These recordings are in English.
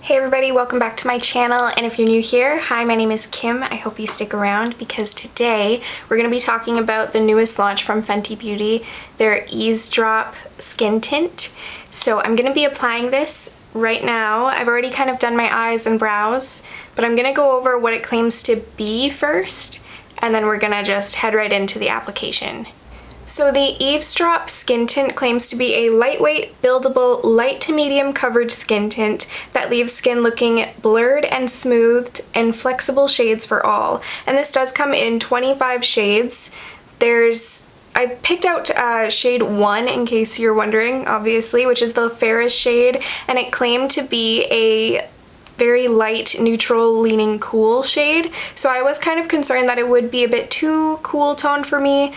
Hey everybody, welcome back to my channel, and if you're new here, hi, my name is Kim. I hope you stick around because today we're going to be talking about the newest launch from Fenty Beauty, their EazeDrop Skin Tint. So I'm going to be applying this right now. I've already kind of done my eyes and brows, but I'm going to go over what it claims to be first, and then we're going to just head right into the application. So the EazeDrop Skin Tint claims to be a lightweight, buildable, light to medium coverage skin tint that leaves skin looking blurred and smoothed in flexible shades for all. And this does come in 25 shades. I picked out shade 1 in case you're wondering, obviously, which is the fairest shade, and it claimed to be a very light, neutral leaning cool shade. So I was kind of concerned that it would be a bit too cool tone for me,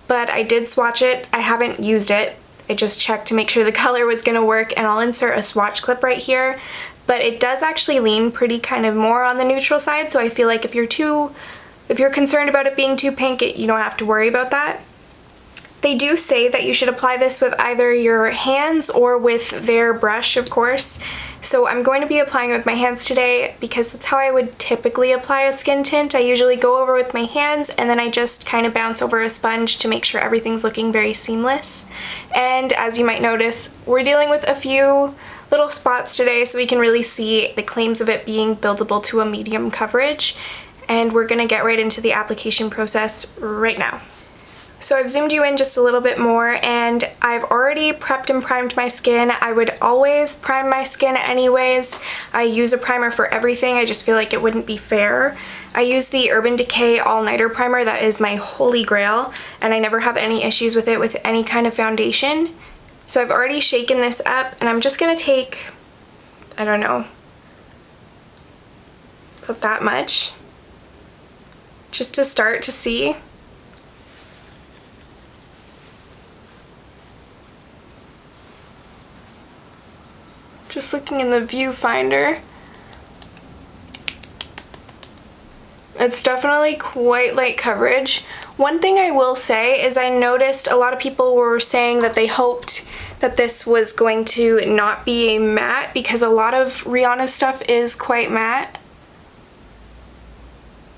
but I did swatch it. I haven't used it. I just checked to make sure the color was gonna work, and I'll insert a swatch clip right here. But it does actually lean pretty kind of more on the neutral side, so I feel like if you're concerned about it being too pink, you don't have to worry about that. They do say that you should apply this with either your hands or with their brush, of course. So I'm going to be applying it with my hands today because that's how I would typically apply a skin tint. I usually go over with my hands and then I just kind of bounce over a sponge to make sure everything's looking very seamless. And as you might notice, we're dealing with a few little spots today so we can really see the claims of it being buildable to a medium coverage. And we're gonna get right into the application process right now. So I've zoomed you in just a little bit more, and I've already prepped and primed my skin. I would always prime my skin anyways. I use a primer for everything. I just feel like it wouldn't be fair. I use the Urban Decay All-Nighter Primer. That is my holy grail, and I never have any issues with it with any kind of foundation. So I've already shaken this up, and I'm just gonna take, I don't know, about that much, just to start to see. Just looking in the viewfinder, it's definitely quite light coverage. One thing I will say is I noticed a lot of people were saying that they hoped that this was going to not be a matte because a lot of Rihanna's stuff is quite matte.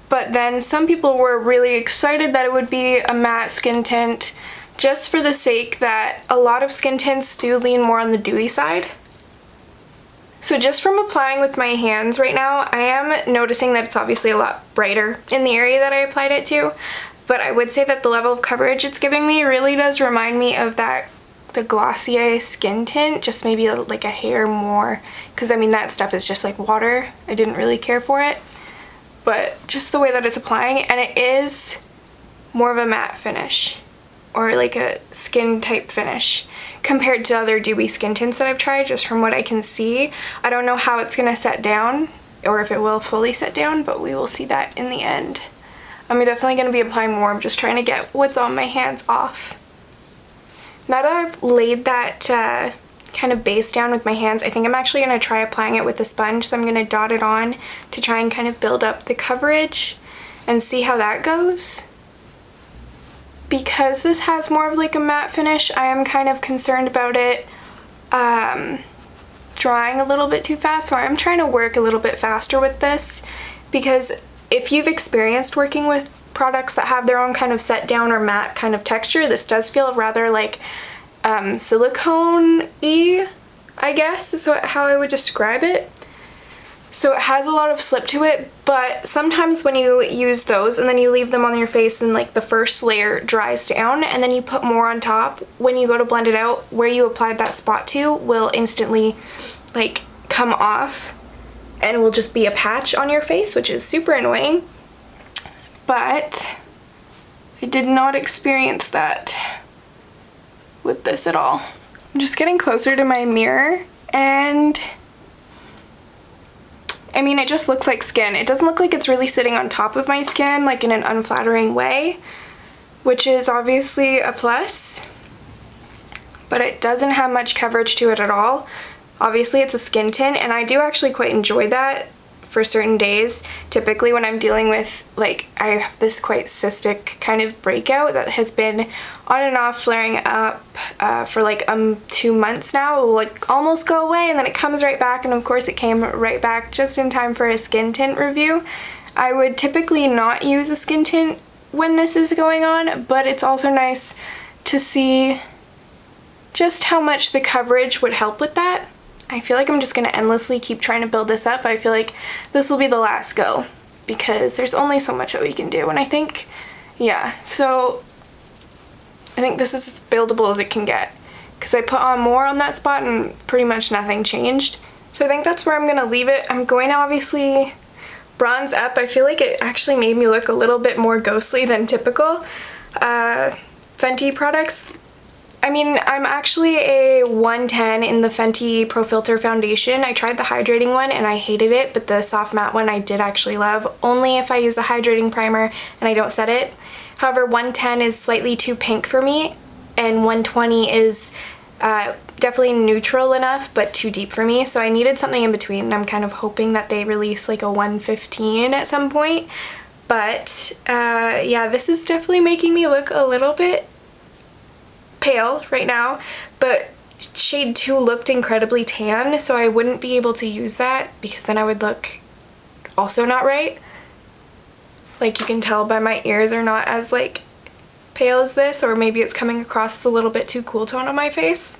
But then some people were really excited that it would be a matte skin tint just for the sake that a lot of skin tints do lean more on the dewy side. So just from applying with my hands right now, I am noticing that it's obviously a lot brighter in the area that I applied it to, but I would say that the level of coverage it's giving me really does remind me of the Glossier skin tint, just maybe like a hair more, because I mean that stuff is just like water. I didn't really care for it, but just the way that it's applying, and it is more of a matte finish, or like a skin type finish compared to other dewy skin tints that I've tried, just from what I can see. I don't know how it's gonna set down or if it will fully set down, but we will see that in the end. I'm definitely gonna be applying more. I'm just trying to get what's on my hands off. Now that I've laid that kind of base down with my hands, I think I'm actually gonna try applying it with a sponge. So I'm gonna dot it on to try and kind of build up the coverage and see how that goes. Because this has more of like a matte finish, I am kind of concerned about it drying a little bit too fast, so I'm trying to work a little bit faster with this, because if you've experienced working with products that have their own kind of set down or matte kind of texture, this does feel rather like silicone-y, I guess is how I would describe it. So it has a lot of slip to it, but sometimes when you use those and then you leave them on your face and like the first layer dries down and then you put more on top, when you go to blend it out, where you applied that spot to will instantly like come off and it will just be a patch on your face, which is super annoying. But I did not experience that with this at all. I'm just getting closer to my mirror, and I mean, it just looks like skin. It doesn't look like it's really sitting on top of my skin, like in an unflattering way, which is obviously a plus, but it doesn't have much coverage to it at all. Obviously, it's a skin tint, and I do actually quite enjoy that for certain days. Typically when I'm dealing with, like, I have this quite cystic kind of breakout that has been on and off flaring up for like 2 months now. It will like almost go away and then it comes right back, and of course it came right back just in time for a skin tint review. I would typically not use a skin tint when this is going on, but it's also nice to see just how much the coverage would help with that. I feel like I'm just going to endlessly keep trying to build this up. I feel like this will be the last go because there's only so much that we can do, and I think, yeah, so I think this is as buildable as it can get because I put on more on that spot and pretty much nothing changed. So I think that's where I'm going to leave it. I'm going to obviously bronze up. I feel like it actually made me look a little bit more ghostly than typical Fenty products. I mean, I'm actually a 110 in the Fenty Pro Filter foundation. I tried the hydrating one and I hated it, but the soft matte one I did actually love, only if I use a hydrating primer and I don't set it. However, 110 is slightly too pink for me, and 120 is definitely neutral enough but too deep for me, so I needed something in between, and I'm kind of hoping that they release like a 115 at some point. But yeah, this is definitely making me look a little bit pale right now, but shade 2 looked incredibly tan, so I wouldn't be able to use that because then I would look also not right. Like, you can tell by my ears are not as like pale as this, or maybe it's coming across as a little bit too cool tone on my face.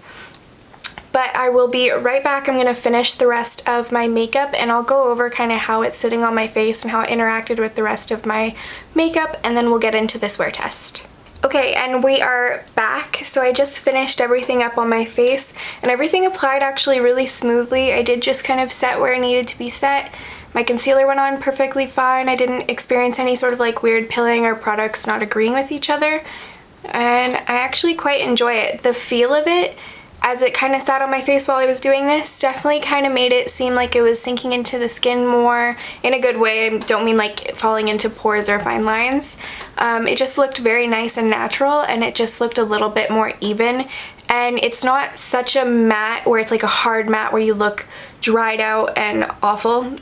But I will be right back. I'm going to finish the rest of my makeup and I'll go over kind of how it's sitting on my face and how it interacted with the rest of my makeup, and then we'll get into this wear test. Okay, and we are back. So I just finished everything up on my face and everything applied actually really smoothly. I did just kind of set where it needed to be set. My concealer went on perfectly fine. I didn't experience any sort of like weird pilling or products not agreeing with each other. And I actually quite enjoy it. The feel of it, as it kind of sat on my face while I was doing this, definitely kind of made it seem like it was sinking into the skin more in a good way. I don't mean like falling into pores or fine lines. It just looked very nice and natural, and it just looked a little bit more even. And it's not such a matte where it's like a hard matte where you look dried out and awful,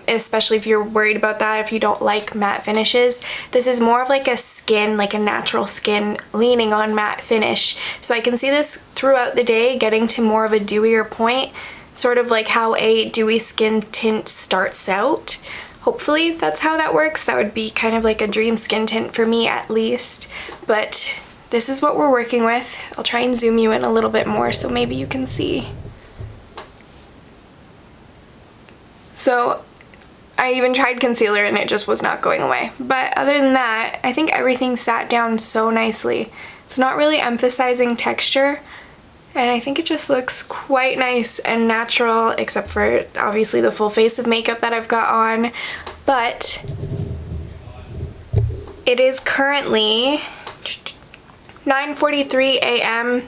especially if you're worried about that, if you don't like matte finishes. This is more of like a skin, like a natural skin leaning on matte finish. So I can see this throughout the day getting to more of a dewier point, sort of like how a dewy skin tint starts out. Hopefully that's how that works. That would be kind of like a dream skin tint for me at least. But this is what we're working with. I'll try and zoom you in a little bit more so maybe you can see. So I even tried concealer and it just was not going away. But other than that, I think everything sat down so nicely. It's not really emphasizing texture, and I think it just looks quite nice and natural, except for obviously the full face of makeup that I've got on. But it is currently 9:43 a.m.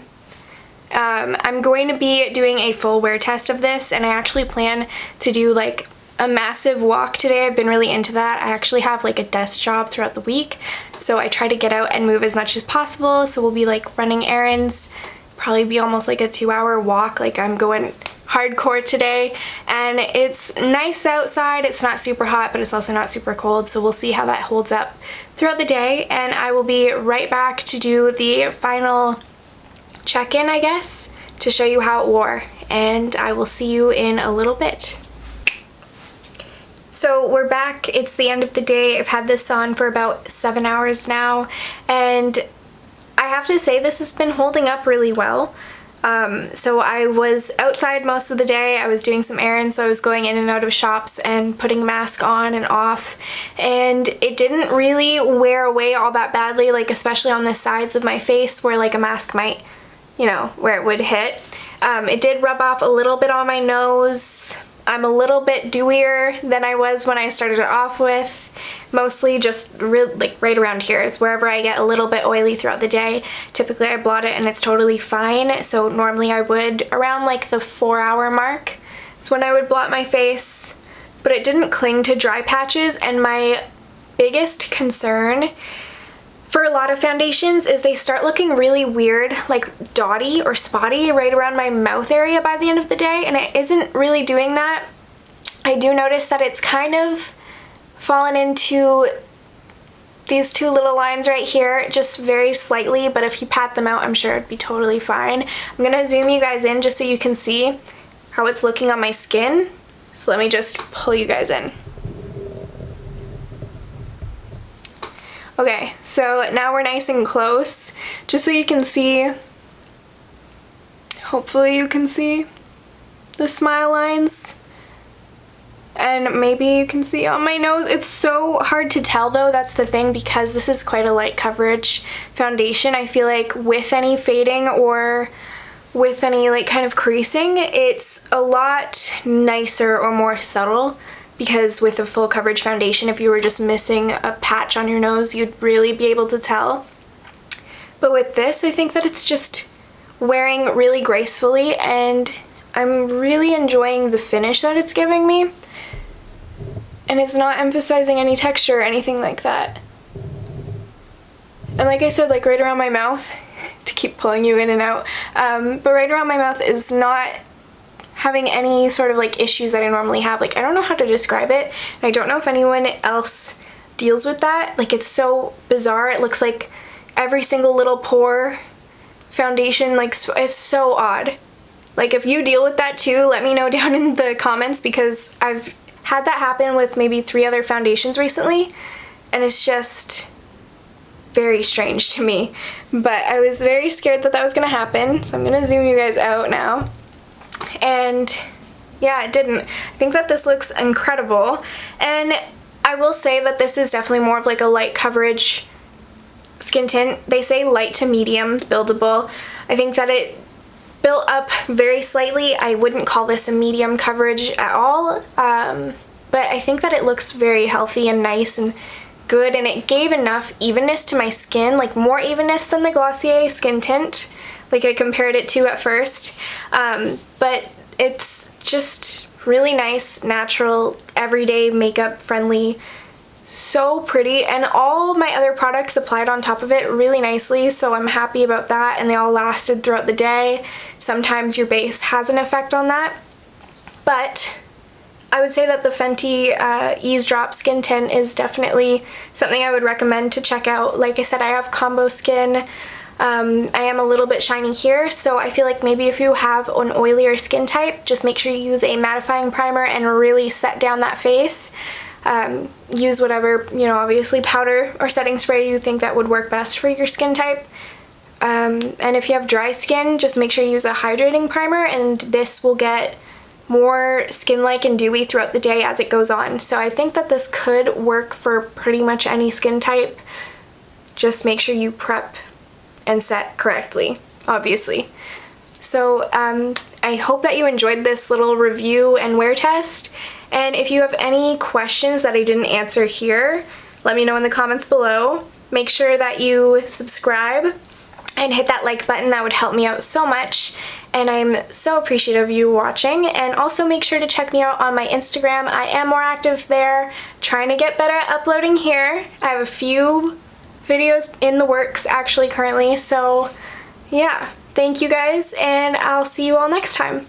I'm going to be doing a full wear test of this, and I actually plan to do like a massive walk today. I've been really into that. I actually have like a desk job throughout the week, so I try to get out and move as much as possible. So we'll be like running errands, probably be almost like a 2-hour walk. Like, I'm going hardcore today, and it's nice outside. It's not super hot, but it's also not super cold, so we'll see how that holds up throughout the day. And I will be right back to do the final check-in, I guess, to show you how it wore, and I will see you in a little bit. So we're back. It's the end of the day. I've had this on for about 7 hours now, and I have to say this has been holding up really well. So I was outside most of the day. I was doing some errands, so I was going in and out of shops and putting mask on and off, and it didn't really wear away all that badly, like especially on the sides of my face where like a mask might, you know, where it would hit. It did rub off a little bit on my nose. I'm a little bit dewier than I was when I started it off with. Mostly just like right around here is wherever I get a little bit oily throughout the day. Typically I blot it and it's totally fine. So normally I would around like the 4-hour mark is when I would blot my face, but it didn't cling to dry patches. And my biggest concern for a lot of foundations is they start looking really weird, like dotty or spotty right around my mouth area by the end of the day, and it isn't really doing that. I do notice that it's kind of fallen into these two little lines right here, just very slightly, but if you pat them out, I'm sure it'd be totally fine. I'm gonna zoom you guys in just so you can see how it's looking on my skin. So let me just pull you guys in. Okay, so now we're nice and close, just so you can see, hopefully you can see the smile lines. And maybe you can see on my nose. It's so hard to tell though, that's the thing, because this is quite a light coverage foundation. I feel like with any fading or with any like kind of creasing, it's a lot nicer or more subtle, because with a full coverage foundation, if you were just missing a patch on your nose, you'd really be able to tell. But with this, I think that it's just wearing really gracefully, and I'm really enjoying the finish that it's giving me. And it's not emphasizing any texture or anything like that. And like I said, like right around my mouth, to keep pulling you in and out, but right around my mouth is not having any sort of like issues that I normally have. Like, I don't know how to describe it, and I don't know if anyone else deals with that. Like, it's so bizarre. It looks like every single little pore foundation, like, it's so odd. Like, if you deal with that too, let me know down in the comments, because I've had that happen with maybe 3 other foundations recently, and it's just very strange to me. But I was very scared that that was gonna happen, so I'm gonna zoom you guys out now. And yeah, it didn't. I think that this looks incredible, and I will say that this is definitely more of like a light coverage skin tint. They say light to medium buildable. I think that it built up very slightly. I wouldn't call this a medium coverage at all, but I think that it looks very healthy and nice and good, and it gave enough evenness to my skin, like more evenness than the Glossier skin tint, like I compared it to at first. But it's just really nice, natural, everyday makeup friendly, so pretty, and all my other products applied on top of it really nicely, so I'm happy about that, and they all lasted throughout the day. Sometimes your base has an effect on that, but I would say that the Fenty EazeDrop Skin Tint is definitely something I would recommend to check out. Like I said, I have combo skin. I am a little bit shiny here, so I feel like maybe if you have an oilier skin type, just make sure you use a mattifying primer and really set down that face. Use whatever, you know, obviously powder or setting spray you think that would work best for your skin type. And if you have dry skin, just make sure you use a hydrating primer, and this will get more skin-like and dewy throughout the day as it goes on. So I think that this could work for pretty much any skin type. Just make sure you prep and set correctly, obviously. So I hope that you enjoyed this little review and wear test. And if you have any questions that I didn't answer here, let me know in the comments below. Make sure that you subscribe and hit that like button. That would help me out so much, and I'm so appreciative of you watching. And also make sure to check me out on my Instagram. I am more active there, trying to get better at uploading here. I have a few videos in the works actually currently, so yeah, thank you guys, and I'll see you all next time.